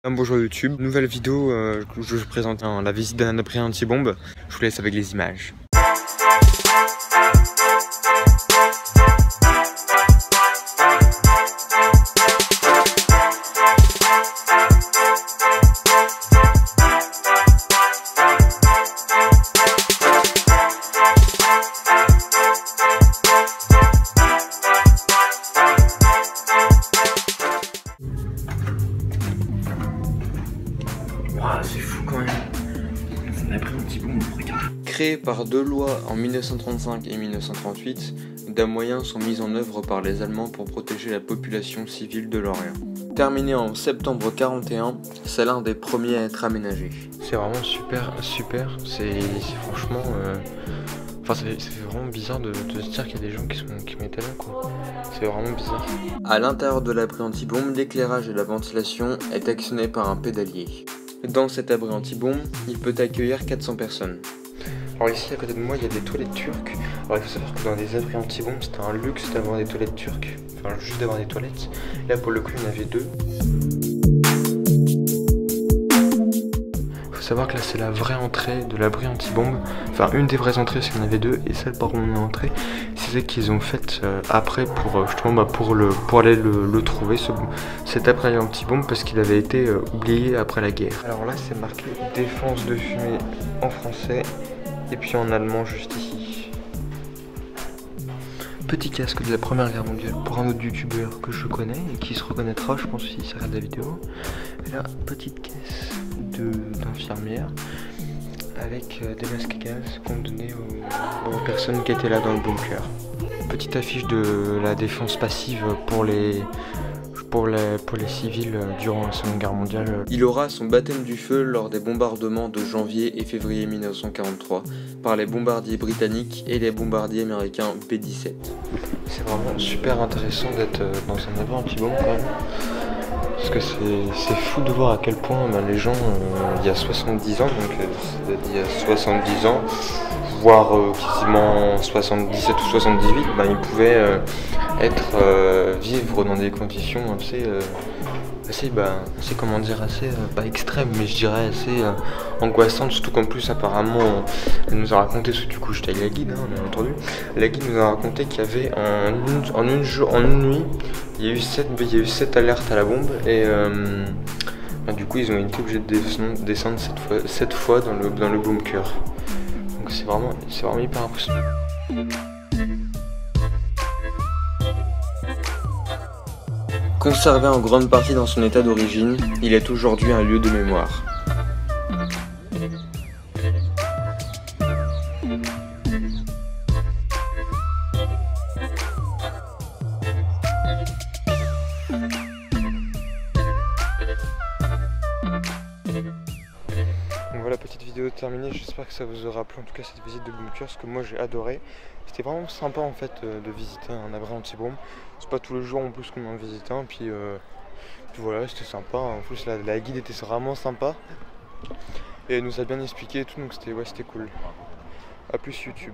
Bonjour YouTube, nouvelle vidéo où je vous présente la visite d'un abri anti-bombe. Je vous laisse avec les images. C'est fou quand même. C'est un abri anti-bombe, regarde. Créé par deux lois en 1935 et 1938, des moyens sont mis en œuvre par les Allemands pour protéger la population civile de Lorient. Terminé en septembre 1941, c'est l'un des premiers à être aménagé. C'est vraiment super. C'est franchement... Enfin, ça fait vraiment bizarre de se dire qu'il y a des gens qui étaient là, quoi. C'est vraiment bizarre. À l'intérieur de l'abri anti-bombe, l'éclairage et la ventilation est actionné par un pédalier. Dans cet abri anti-bombe, il peut accueillir 400 personnes. Alors ici, à côté de moi, il y a des toilettes turques. Alors il faut savoir que dans les abris anti-bombe, c'était un luxe d'avoir des toilettes turques. Enfin, juste d'avoir des toilettes. Là, pour le coup, il y en avait deux. Faut savoir que là, c'est la vraie entrée de l'abri anti-bombe. Enfin, une des vraies entrées, c'est qu'il y en avait deux. Et celle par où on est entré, c'est celle qu'ils ont faite après pour justement pour aller le trouver, cet abri anti-bombe, parce qu'il avait été oublié après la guerre. Alors là, c'est marqué défense de fumée en français et puis en allemand juste ici. Petit casque de la Première Guerre mondiale pour un autre youtubeur que je connais et qui se reconnaîtra, je pense, s'il regarde la vidéo. Et là, petite caisse d'infirmière avec des masques à gaz qu'on donnait aux personnes qui étaient là dans le bunker. Petite affiche de la défense passive pour les civils durant la Seconde Guerre mondiale. Il aura son baptême du feu lors des bombardements de janvier et février 1943 par les bombardiers britanniques et les bombardiers américains B-17. C'est vraiment super intéressant d'être dans un abri anti-bombe quand même. Parce que c'est fou de voir à quel point les gens, il y a 70 ans, donc il y a 70 ans, voire quasiment 77 ou 78, ils pouvaient vivre dans des conditions assez comment dire, assez pas extrêmes, mais je dirais assez angoissantes, surtout qu'en plus apparemment elle nous a raconté, du coup j'étais avec la guide, bien entendu, la guide nous a raconté qu'il y avait en une nuit il y a eu 7 alertes à la bombe et du coup ils ont été obligés de descendre 7 fois dans le bunker. Donc c'est vraiment hyper impressionnant. Conservé en grande partie dans son état d'origine, il est aujourd'hui un lieu de mémoire. Donc voilà, petite vidéo terminée, j'espère que ça vous aura plu en tout cas cette visite de bunker, ce que moi j'ai adoré. C'était vraiment sympa en fait de visiter un abri anti-bombe. C'est pas tous les jours en plus qu'on en visite un, puis voilà, c'était sympa. En plus la guide était vraiment sympa et elle nous a bien expliqué et tout, donc c'était cool. A plus YouTube.